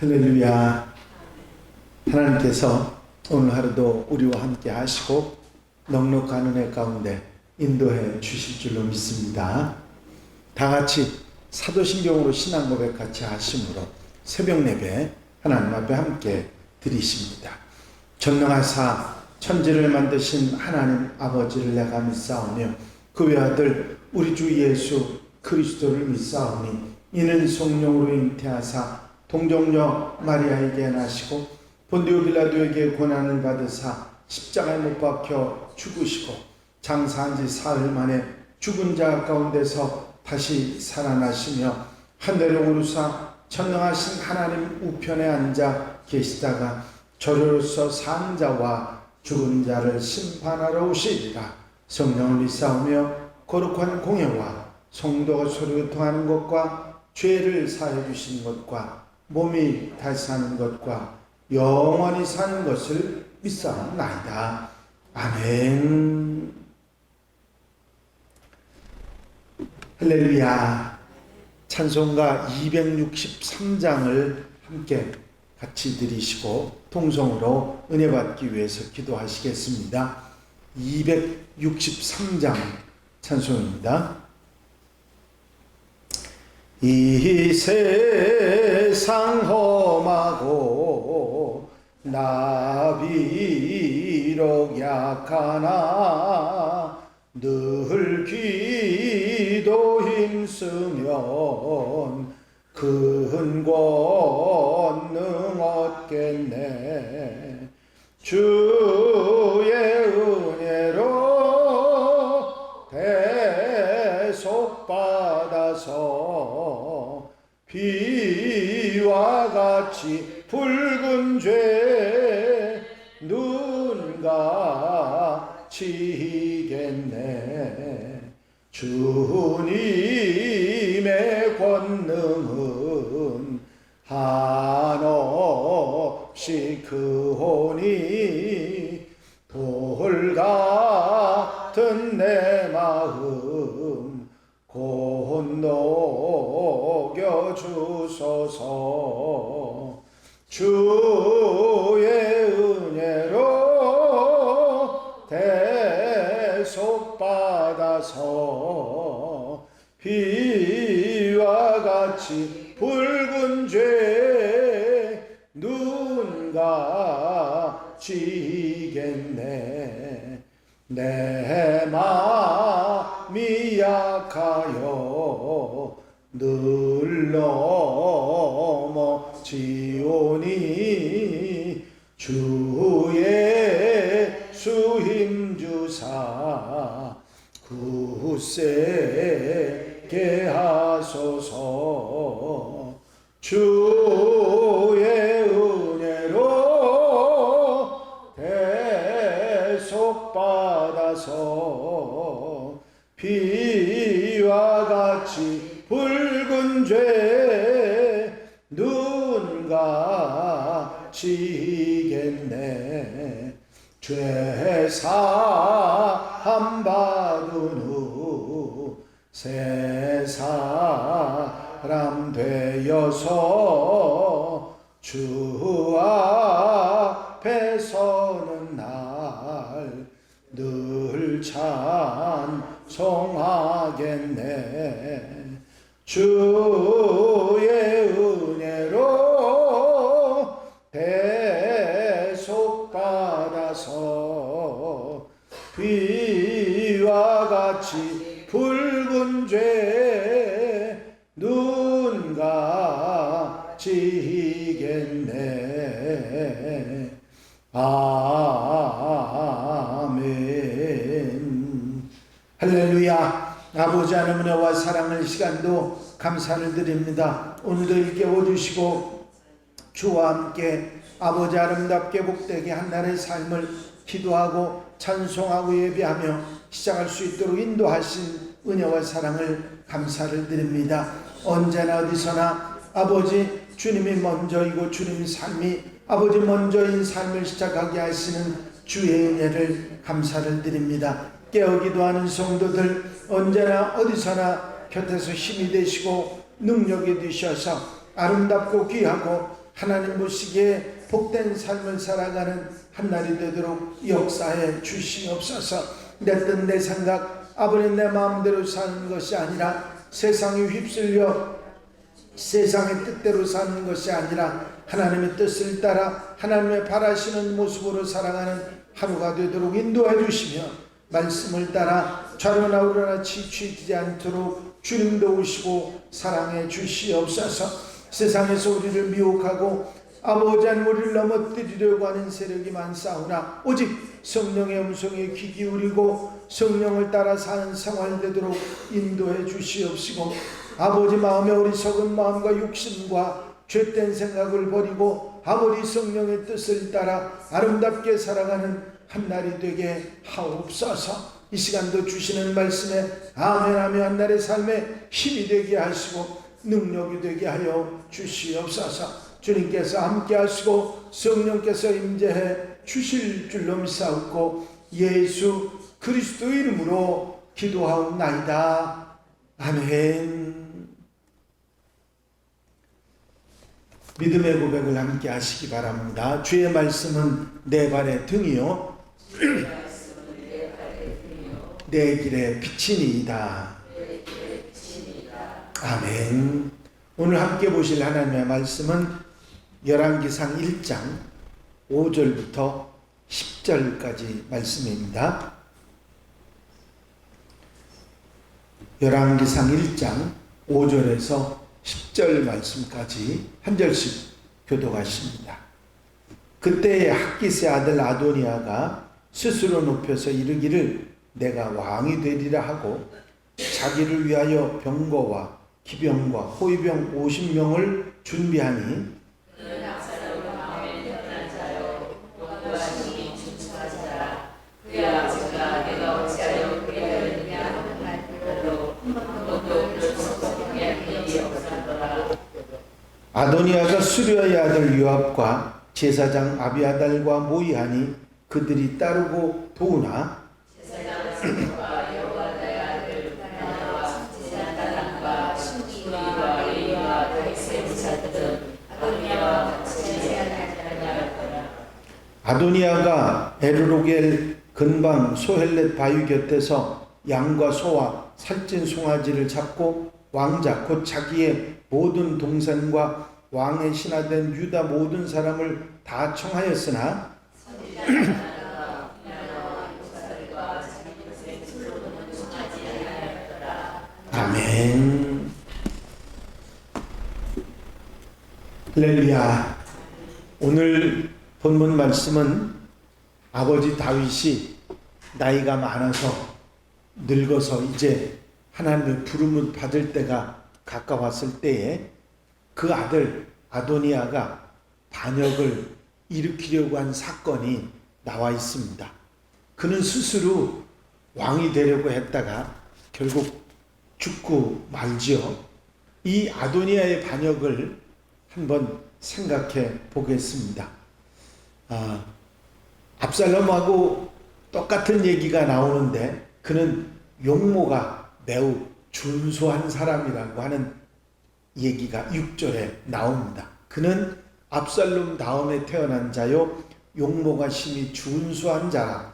할렐루야. 하나님께서 오늘 하루도 우리와 함께 하시고 넉넉한 은혜 가운데 인도해 주실 줄로 믿습니다. 다 같이 사도신경으로 신앙 고백 같이 하심으로 새벽 예배 하나님 앞에 함께 드리십니다. 전능하사 천지를 만드신 하나님 아버지를 내가 믿사오며 그 외아들 우리 주 예수 그리스도를 믿사오니 이는 성령으로 잉태하사 동정녀 마리아에게 나시고 본디오 빌라도에게 고난을 받으사 십자가에 못 박혀 죽으시고 장사한 지 사흘 만에 죽은 자 가운데서 다시 살아나시며 하늘에 오르사 전능하신 하나님 우편에 앉아 계시다가 저리로서 산 자와 죽은 자를 심판하러 오시리라. 성령을 믿사오며 거룩한 공예와 성도가 서로 교통하는 것과 죄를 사해 주시는 것과 몸이 다시 사는 것과 영원히 사는 것을 믿사옵나이다. 아멘. 할렐루야. 찬송가 263장을 함께 같이 드리시고 통성으로 은혜 받기 위해서 기도하시겠습니다. 263장 찬송입니다. 이 세상 험하고 나 비록 약하나 늘 기도 힘쓰면 큰 권능 얻겠네. 주의 은혜로 대속 받아서 비와 같이 붉은 죄 눈 감히겠네. 주님의 권능은 한없이 크오니 돌 같은 내 마음 곤녹여 주소서. 주의 은혜로 대속 받아서 비와 같이 붉은 죄 눈 감히겠네. 내 마음이 약하여 늘 넘어지오니 주의 수 힘주사 굳세게 하소서. 주의 은혜로 대속 받아서 비와 같이 붉은 죄 눈 감히겠네. 죄 사함 받은 후 새 사람 되어서 주 앞에 서는 날 늘 찬송하겠네. 주의 은혜로 대속 받아서 비와 같이 붉은 죄 눈 감히겠네. 아멘. 할렐루야. 아버지 하나님 은혜와 사랑을 시간도 감사를 드립니다. 오늘도 일깨워 주시고 주와 함께 아버지 아름답게 복되게 한 날의 삶을 기도하고 찬송하고 예배하며 시작할 수 있도록 인도하신 은혜와 사랑을 감사를 드립니다. 언제나 어디서나 아버지 주님이 먼저이고 주님 삶이 아버지 먼저인 삶을 시작하게 하시는 주의 은혜를 감사를 드립니다. 깨어기도 하는 성도들 언제나 어디서나 곁에서 힘이 되시고 능력이 되셔서 아름답고 귀하고 하나님 보시기에 복된 삶을 살아가는 한날이 되도록 역사해 주시옵소서. 내 뜻 내 생각 아버지 내 마음대로 사는 것이 아니라 세상에 휩쓸려 세상의 뜻대로 사는 것이 아니라 하나님의 뜻을 따라 하나님의 바라시는 모습으로 살아가는 하루가 되도록 인도해 주시며 말씀을 따라 좌로나 우로나 치추이지 않도록 주님 도우시고 사랑해 주시옵소서. 세상에서 우리를 미혹하고 아버지 하나님 우리를 넘어뜨리려고 하는 세력이 많사오나 오직 성령의 음성에 귀 기울이고 성령을 따라 사는 생활 되도록 인도해 주시옵시고 아버지 마음의 어리석은 마음과 육신과 죄된 생각을 버리고 아버지 성령의 뜻을 따라 아름답게 살아가는 한날이 되게 하옵소서. 이 시간도 주시는 말씀에 아멘하며 한날의 삶에 힘이 되게 하시고 능력이 되게 하여 주시옵소서. 주님께서 함께 하시고 성령께서 임재해 주실 줄로 믿사옵고 예수 그리스도 이름으로 기도하옵나이다. 아멘. 믿음의 고백을 함께 하시기 바랍니다. 주의 말씀은 내 발의 등이요 내 길의 빛이니이다. 아멘. 오늘 함께 보실 하나님의 말씀은 열왕기상 1장 5절부터 10절까지 말씀입니다. 열왕기상 1장 5절에서 10절 말씀까지 한 절씩 교독하십니다. 그때에 학기스의 아들 아도니아가 스스로 높여서 이르기를 내가 왕이 되리라 하고 자기를 위하여 병거와 기병과 호위병 50명을 준비하니 아도니아가 수르야의 아들 요압과 제사장 아비아달과 모의하니 그들이 따르고 도우나 아도니아가 에르로겔 근방 소헬렛 바위 곁에서 양과 소와 살찐 송아지를 잡고 왕자 곧 자기의 모든 동생과 왕의 신하된 유다 모든 사람을 다 청하였으나 아멘. 할렐루야. 오늘 본문 말씀은 아버지 다윗이 나이가 많아서 늙어서 이제 하나님의 부름을 받을 때가 가까웠을 때에 그 아들 아도니아가 반역을 일으키려고 한 사건이 나와 있습니다. 그는 스스로 왕이 되려고 했다가 결국 죽고 말지요. 이 아도니아의 반역을 한번 생각해 보겠습니다. 압살롬하고 똑같은 얘기가 나오는데 그는 용모가 매우 준수한 사람이라고 하는 얘기가 6절에 나옵니다. 그는 압살롬 다음에 태어난 자요 용모가 심히 준수한 자라.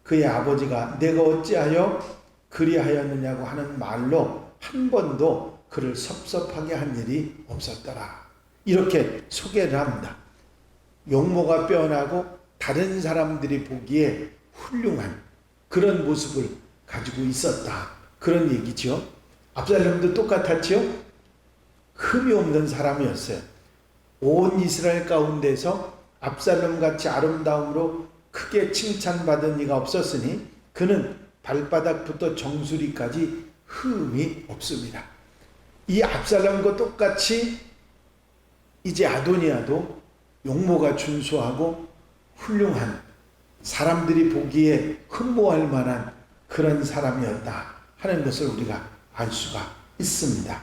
그의 아버지가 내가 어찌하여 그리하였느냐고 하는 말로 한 번도 그를 섭섭하게 한 일이 없었더라. 이렇게 소개를 합니다. 용모가 빼어나고 다른 사람들이 보기에 훌륭한 그런 모습을 가지고 있었다. 그런 얘기죠. 압살롬도 똑같았죠. 흠이 없는 사람이었어요. 온 이스라엘 가운데서 압살롬같이 아름다움으로 크게 칭찬받은 이가 없었으니 그는 발바닥부터 정수리까지 흠이 없습니다. 이 압살롬과 똑같이 이제 아도니아도 용모가 준수하고 훌륭한 사람들이 보기에 흠모할 만한 그런 사람이었다 하는 것을 우리가 알 수가 있습니다.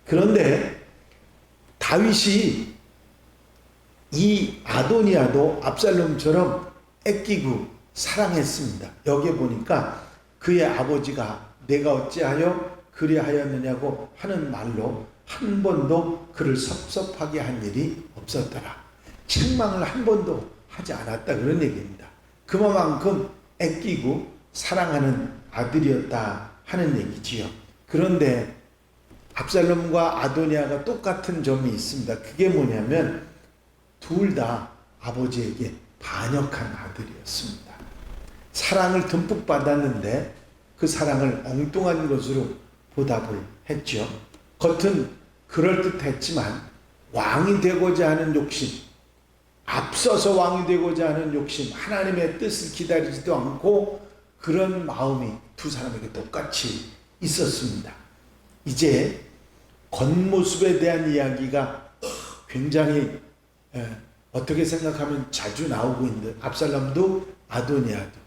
그런데 다윗이 이 아도니아도 압살롬처럼 애끼고 사랑했습니다. 여기에 보니까 그의 아버지가 내가 어찌하여 그리하였느냐고 하는 말로 한 번도 그를 섭섭하게 한 일이 없었더라. 책망을 한 번도 하지 않았다 그런 얘기입니다. 그만큼 아끼고 사랑하는 아들이었다 하는 얘기지요. 그런데 압살롬과 아도니아가 똑같은 점이 있습니다. 그게 뭐냐면 둘 다 아버지에게 반역한 아들이었습니다. 사랑을 듬뿍 받았는데 그 사랑을 엉뚱한 것으로 보답을 했죠. 겉은 그럴듯했지만 왕이 되고자 하는 욕심, 앞서서 왕이 되고자 하는 욕심, 하나님의 뜻을 기다리지도 않고 그런 마음이 두 사람에게 똑같이 있었습니다. 이제 겉모습에 대한 이야기가 굉장히 어떻게 생각하면 자주 나오고 있는데 압살롬도 아도니아도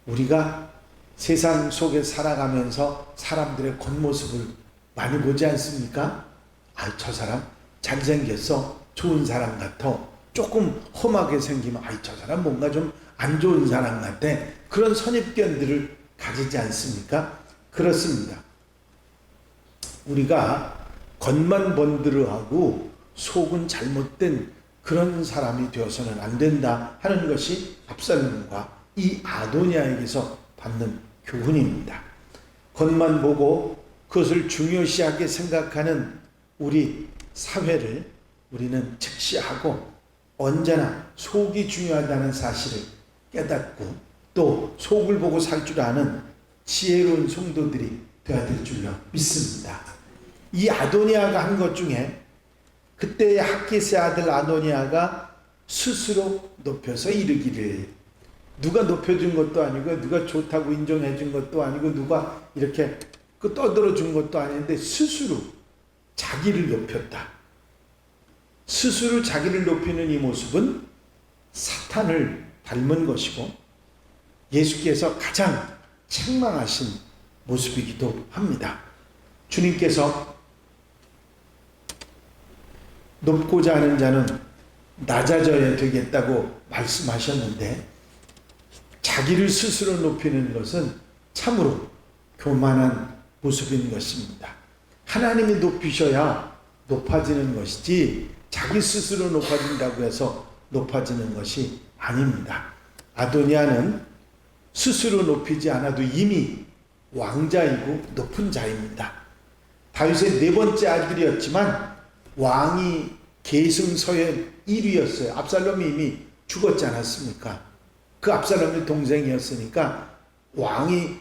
우리가 세상 속에 살아가면서 사람들의 겉모습을 많이 보지 않습니까? 저 사람 잘생겼어, 좋은 사람 같아. 조금 험하게 생기면 저 사람 뭔가 좀 안 좋은 사람 같아. 그런 선입견들을 가지지 않습니까? 그렇습니다. 우리가 겉만 번드르하고 속은 잘못된 그런 사람이 되어서는 안 된다 하는 것이 압살롬과 이 아도니아에게서 받는 교훈입니다. 겉만 보고 그것을 중요시하게 생각하는 우리 사회를 우리는 직시하고 언제나 속이 중요하다는 사실을 깨닫고 또 속을 보고 살 줄 아는 지혜로운 성도들이 되어야 될 줄로 믿습니다. 이 아도니아가 한 것 중에 그때의 학깃의 아들 아도니아가 스스로 높여서 이르기를, 누가 높여준 것도 아니고 누가 좋다고 인정해 준 것도 아니고 누가 이렇게 떠들어 준 것도 아닌데 스스로 자기를 높였다. 스스로 자기를 높이는 이 모습은 사탄을 닮은 것이고 예수께서 가장 책망하신 모습이기도 합니다. 주님께서 높고자 하는 자는 낮아져야 되겠다고 말씀하셨는데 자기를 스스로 높이는 것은 참으로 교만한 모습인 것입니다. 하나님이 높이셔야 높아지는 것이지 자기 스스로 높아진다고 해서 높아지는 것이 아닙니다. 아도니아는 스스로 높이지 않아도 이미 왕자이고 높은 자입니다. 다윗의 네 번째 아들이었지만 왕이 계승서열 1위였어요. 압살롬이 이미 죽었지 않았습니까? 그 압살롬의 동생이었으니까 왕이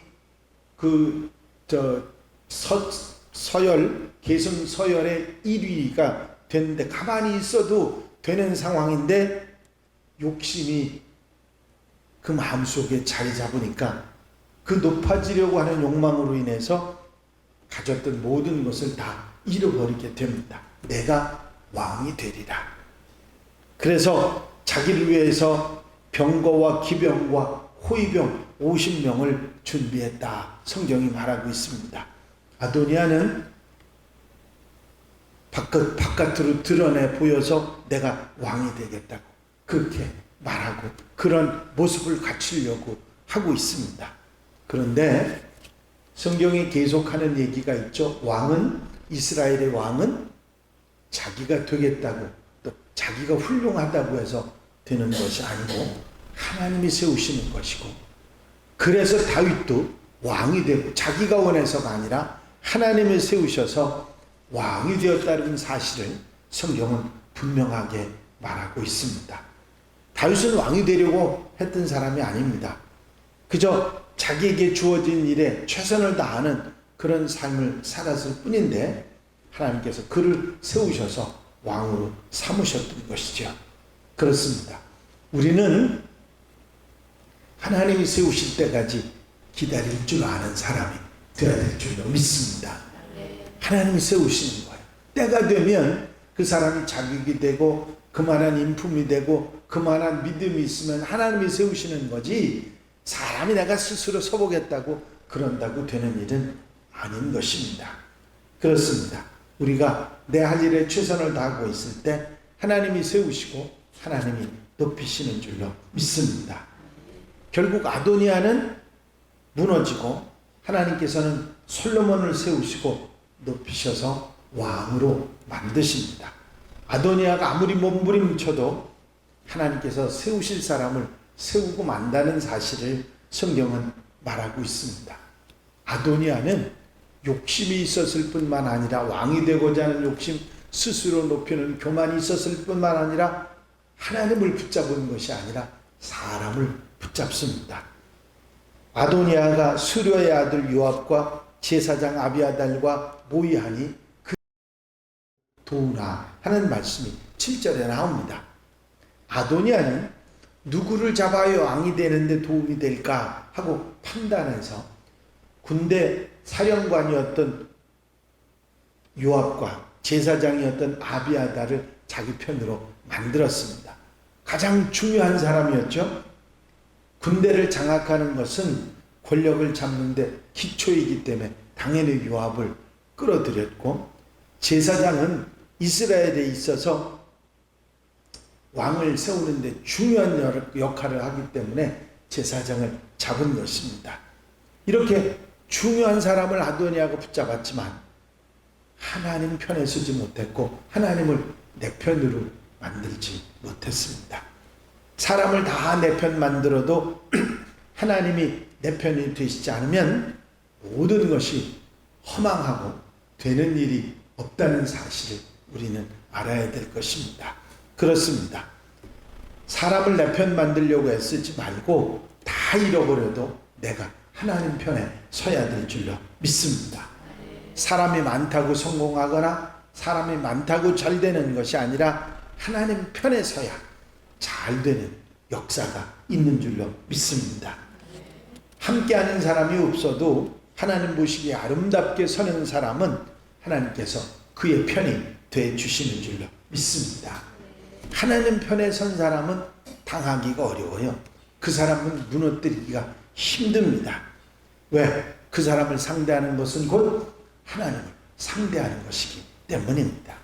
서열 계승서열의 1위가 됐는데 가만히 있어도 되는 상황인데 욕심이 그 마음속에 자리 잡으니까 그 높아지려고 하는 욕망으로 인해서 가졌던 모든 것을 다 잃어버리게 됩니다. 내가 왕이 되리라. 그래서 자기를 위해서 병거와 기병과 호위병 50명을 준비했다. 성경이 말하고 있습니다. 아도니아는 바깥으로 드러내 보여서 내가 왕이 되겠다고 그렇게 말하고 그런 모습을 갖추려고 하고 있습니다. 그런데 성경에 계속하는 얘기가 있죠. 이스라엘의 왕은 자기가 되겠다고 또 자기가 훌륭하다고 해서 되는 것이 아니고 하나님이 세우시는 것이고, 그래서 다윗도 왕이 되고 자기가 원해서가 아니라 하나님을 세우셔서 왕이 되었다는 사실을 성경은 분명하게 말하고 있습니다. 다윗은 왕이 되려고 했던 사람이 아닙니다. 그저 자기에게 주어진 일에 최선을 다하는 그런 삶을 살았을 뿐인데 하나님께서 그를 세우셔서 왕으로 삼으셨던 것이죠. 그렇습니다. 우리는 하나님이 세우실 때까지 기다릴 줄 아는 사람이 되어야 될 줄로 믿습니다. 하나님이 세우시는 거예요. 때가 되면 그 사람이 자격이 되고 그만한 인품이 되고 그만한 믿음이 있으면 하나님이 세우시는 거지, 사람이 내가 스스로 서보겠다고 그런다고 되는 일은 아닌 것입니다. 그렇습니다. 우리가 내 할 일에 최선을 다하고 있을 때 하나님이 세우시고 하나님이 높이시는 줄로 믿습니다. 결국 아도니아는 무너지고 하나님께서는 솔로몬을 세우시고 높이셔서 왕으로 만드십니다. 아도니아가 아무리 몸부림쳐도 하나님께서 세우실 사람을 세우고 만다는 사실을 성경은 말하고 있습니다. 아도니아는 욕심이 있었을 뿐만 아니라 왕이 되고자 하는 욕심, 스스로 높이는 교만이 있었을 뿐만 아니라 하나님을 붙잡은 것이 아니라 사람을 붙잡습니다. 아도니아가 수려의 아들 요압과 제사장 아비아달과 모의하니 그 도우나 하는 말씀이 7절에 나옵니다. 아도니아는 누구를 잡아야 왕이 되는데 도움이 될까 하고 판단해서 군대 사령관이었던 요압과 제사장이었던 아비아달을 자기 편으로 만들었습니다. 가장 중요한 사람이었죠. 군대를 장악하는 것은 권력을 잡는데 기초이기 때문에 당연히 요압을 끌어들였고, 제사장은 이스라엘에 있어서 왕을 세우는데 중요한 역할을 하기 때문에 제사장을 잡은 것입니다. 이렇게 중요한 사람을 아도니아가 붙잡았지만 하나님 편에 서지 못했고 하나님을 내 편으로 만들지 못했습니다. 사람을 다 내 편 만들어도 하나님이 내 편이 되시지 않으면 모든 것이 허망하고 되는 일이 없다는 사실을 우리는 알아야 될 것입니다. 그렇습니다. 사람을 내 편 만들려고 애쓰지 말고 다 잃어버려도 내가 하나님 편에 서야 될 줄로 믿습니다. 사람이 많다고 성공하거나 사람이 많다고 잘 되는 것이 아니라 하나님 편에 서야 잘 되는 역사가 있는 줄로 믿습니다. 함께하는 사람이 없어도 하나님 보시기에 아름답게 서는 사람은 하나님께서 그의 편이 돼 주시는 줄로 믿습니다. 하나님 편에 선 사람은 당하기가 어려워요. 그 사람은 무너뜨리기가 힘듭니다. 왜? 그 사람을 상대하는 것은 곧 하나님을 상대하는 것이기 때문입니다.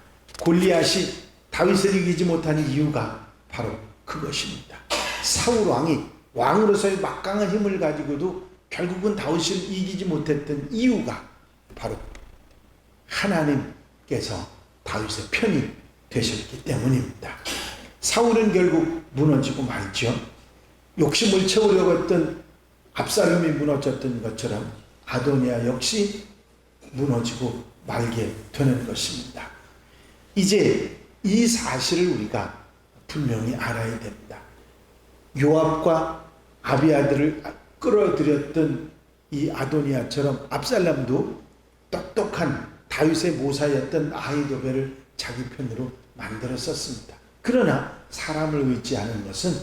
골리앗이 다윗을 이기지 못한 이유가 바로 그것입니다. 사울 왕이 왕으로서의 막강한 힘을 가지고도 결국은 다윗을 이기지 못했던 이유가 바로 하나님께서 다윗의 편이 되셨기 때문입니다. 사울은 결국 무너지고 말죠. 욕심을 채우려고 했던 압살롬이 무너졌던 것처럼 아도니아 역시 무너지고 말게 되는 것입니다. 이제 이 사실을 우리가 분명히 알아야 됩니다. 요압과 아비아들을 끌어들였던 이 아도니아처럼 압살롬도 똑똑한 다윗의 모사였던 아히도벨을 자기 편으로 만들었었습니다. 그러나 사람을 의지하는 것은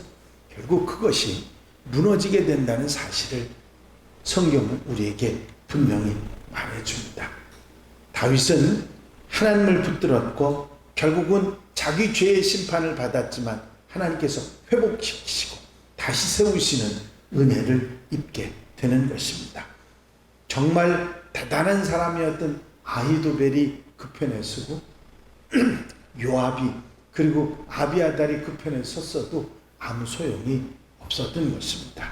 결국 그것이 무너지게 된다는 사실을 성경은 우리에게 분명히 말해줍니다. 다윗은 하나님을 붙들었고 결국은 자기 죄의 심판을 받았지만 하나님께서 회복시키시고 다시 세우시는 은혜를 입게 되는 것입니다. 정말 대단한 사람이었던 아히도벨이 그 편에 서고 요압이 그리고 아비아달이 그 편에 섰어도 아무 소용이 없었던 것입니다.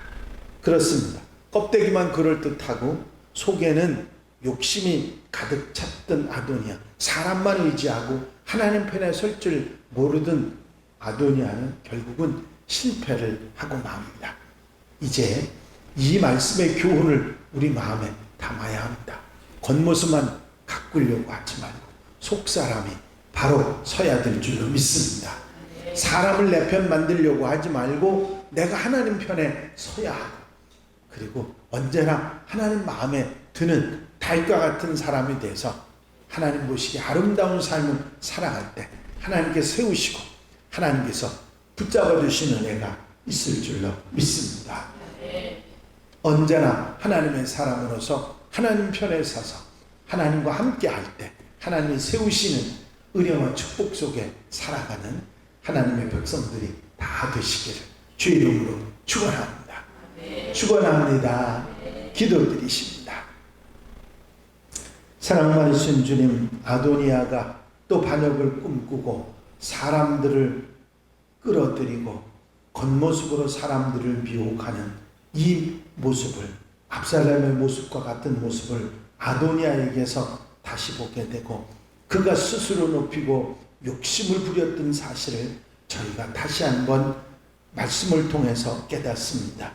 그렇습니다. 껍데기만 그럴듯하고 속에는 욕심이 가득 찼던 아도니아, 사람만 의지하고 하나님 편에 설 줄 모르던 아도니아는 결국은 실패를 하고 맙니다. 이제 이 말씀의 교훈을 우리 마음에 담아야 합니다. 겉모습만 가꾸려고 하지 말고 속사람이 바로 서야 될 줄로 믿습니다. 사람을 내 편 만들려고 하지 말고 내가 하나님 편에 서야 하고, 그리고 언제나 하나님 마음에 드는 달과 같은 사람이 돼서 하나님 보시기에 아름다운 삶을 살아갈 때 하나님께서 세우시고 하나님께서 붙잡아 주시는 은혜가 있을 줄로 믿습니다. 언제나 하나님의 사람으로서 하나님 편에 서서 하나님과 함께 할 때 하나님이 세우시는 은혜와 축복 속에 살아가는 하나님의 백성들이 다 되시기를 주의 이름으로 축원합니다. 축원합니다. 기도드리십니다. 사랑 많으신 주님, 아도니아가 또 반역을 꿈꾸고 사람들을 끌어들이고 겉모습으로 사람들을 미혹하는 이 모습을, 압살롬의 모습과 같은 모습을 아도니아에게서 다시 보게 되고 그가 스스로 높이고 욕심을 부렸던 사실을 저희가 다시 한번 말씀을 통해서 깨닫습니다.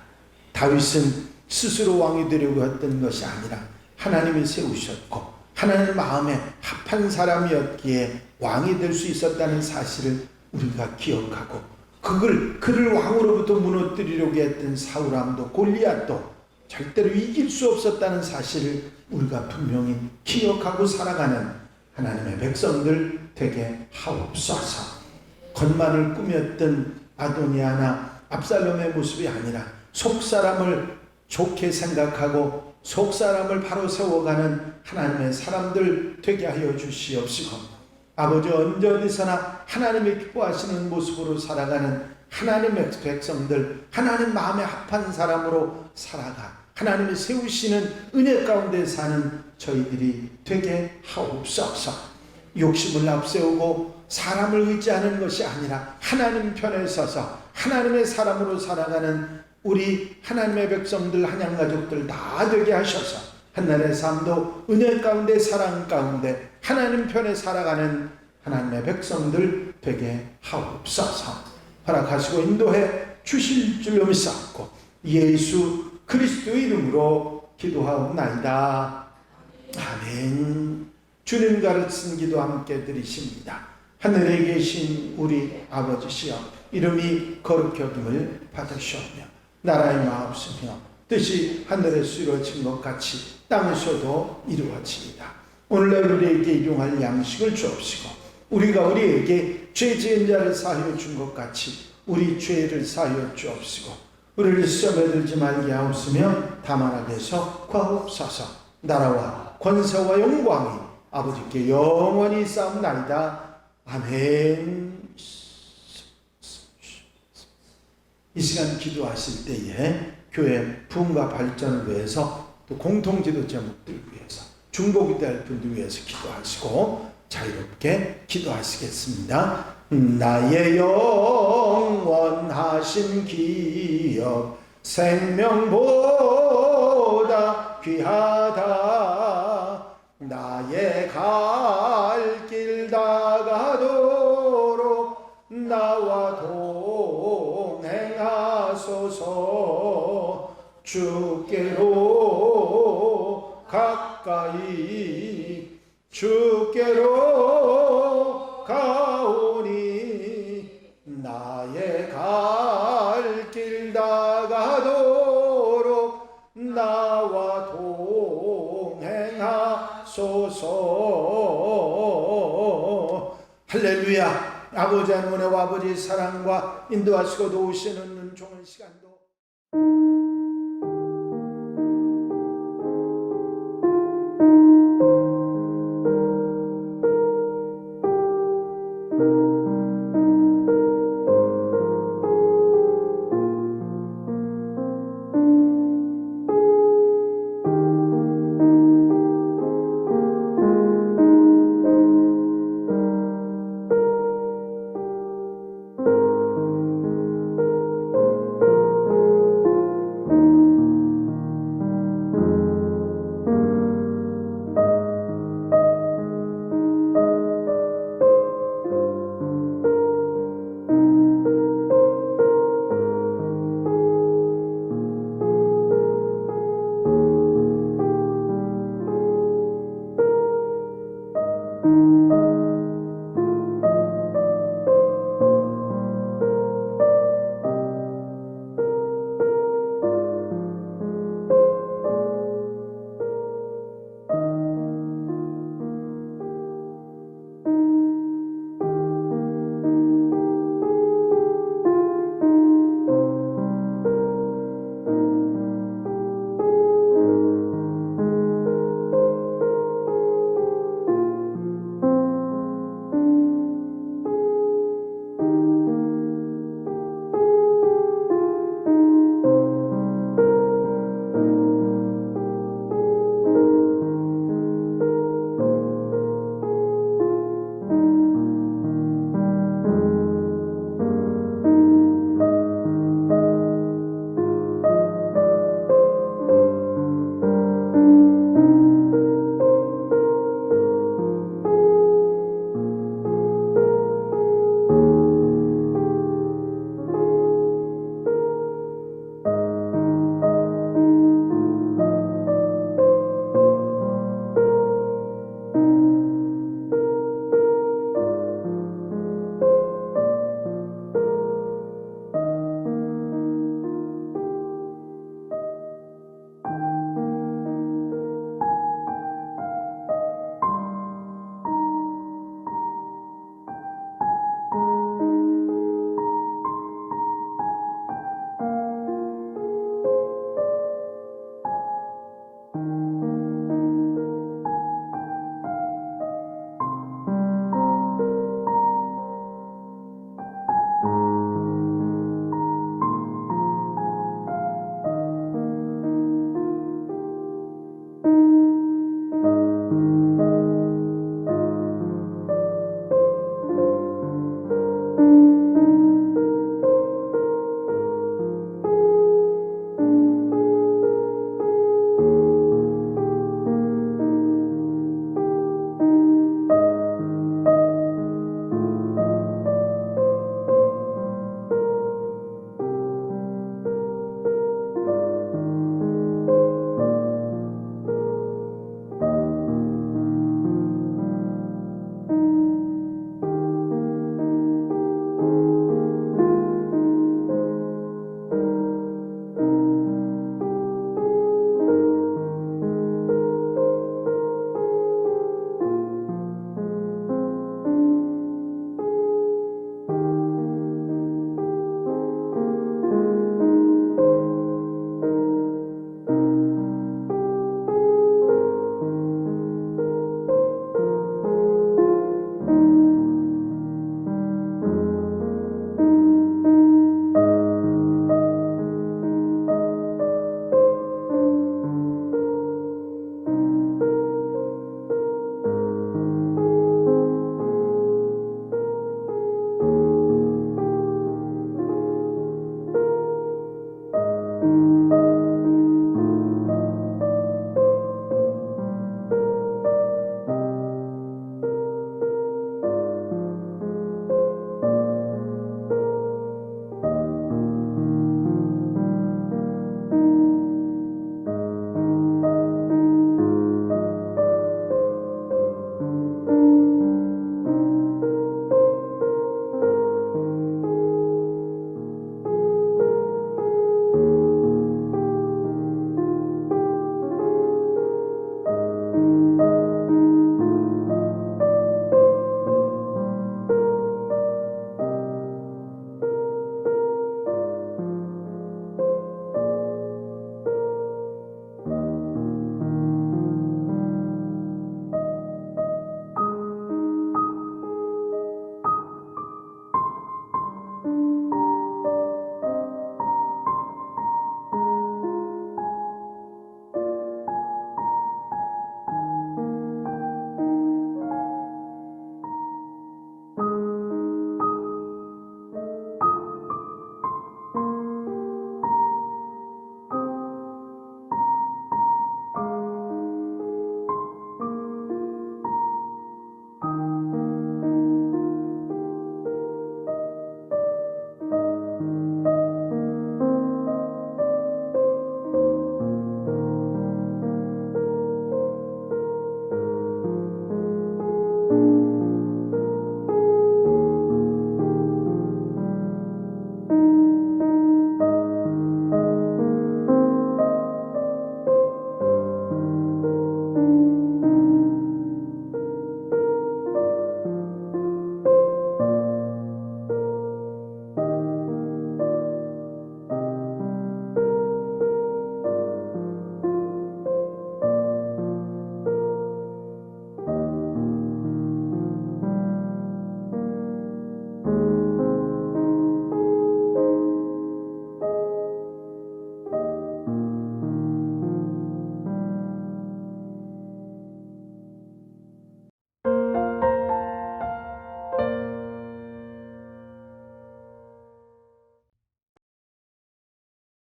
다윗은 스스로 왕이 되려고 했던 것이 아니라 하나님이 세우셨고 하나님 마음에 합한 사람이었기에 왕이 될 수 있었다는 사실을 우리가 기억하고 그를 왕으로부터 무너뜨리려고 했던 사울왕도 골리앗도 절대로 이길 수 없었다는 사실을 우리가 분명히 기억하고 살아가는 하나님의 백성들 되게 하옵소서. 겉만을 꾸몄던 아도니아나 압살롬의 모습이 아니라 속사람을 좋게 생각하고 속사람을 바로 세워가는 하나님의 사람들 되게 하여 주시옵시고, 아버지 언제 어디서나 하나님이 기뻐하시는 모습으로 살아가는 하나님의 백성들, 하나님 마음에 합한 사람으로 살아가 하나님이 세우시는 은혜 가운데 사는 저희들이 되게 하옵소서. 욕심을 앞세우고 사람을 의지하는 것이 아니라 하나님 편에 서서 하나님의 사람으로 살아가는 우리 하나님의 백성들, 한양가족들 다 되게 하셔서 한날의 삶도 은혜 가운데 사랑 가운데 하나님 편에 살아가는 하나님의 백성들 되게 하옵소서. 허락하시고 인도해 주실 줄로 믿사옵고 예수 그리스도의 이름으로 기도하옵나이다. 아멘. 주님 가르친 기도 함께 드리십니다. 하늘에 계신 우리 아버지시여, 이름이 거룩히 여김을 받으시오며 나라의 마옵시며 뜻이 하늘에서 이루어진 것 같이 땅에서도 이루어집니다. 오늘날 우리에게 일용할 양식을 주옵시고 우리가 우리에게 죄 지은 자를 사하여 준 것 같이 우리 죄를 사하여 주옵시고 우리를 시험에 들지 말게 하옵시며 다만 악에서 구하옵소서. 나라와 권세와 영광이 아버지께 영원히 쌓옵나이다. 아멘. 이 시간 기도하실 때에 교회 부흥과 발전을 위해서 또 공통지도 제목들 위해서 중보기도할 분들 위해서 기도하시고 자유롭게 기도하시겠습니다. 나의 영원하신 기업 생명보다 귀하다. 나의 갈 길 다가도록 나와 동행하소서. 주께로 가까이 주께로 가오니 나의 갈 길 다가도록 나와 동행하소서. 할렐루야. 아버지 하나님 은혜와 아버지의 사랑과 인도하시고 도우시는 종의 시간도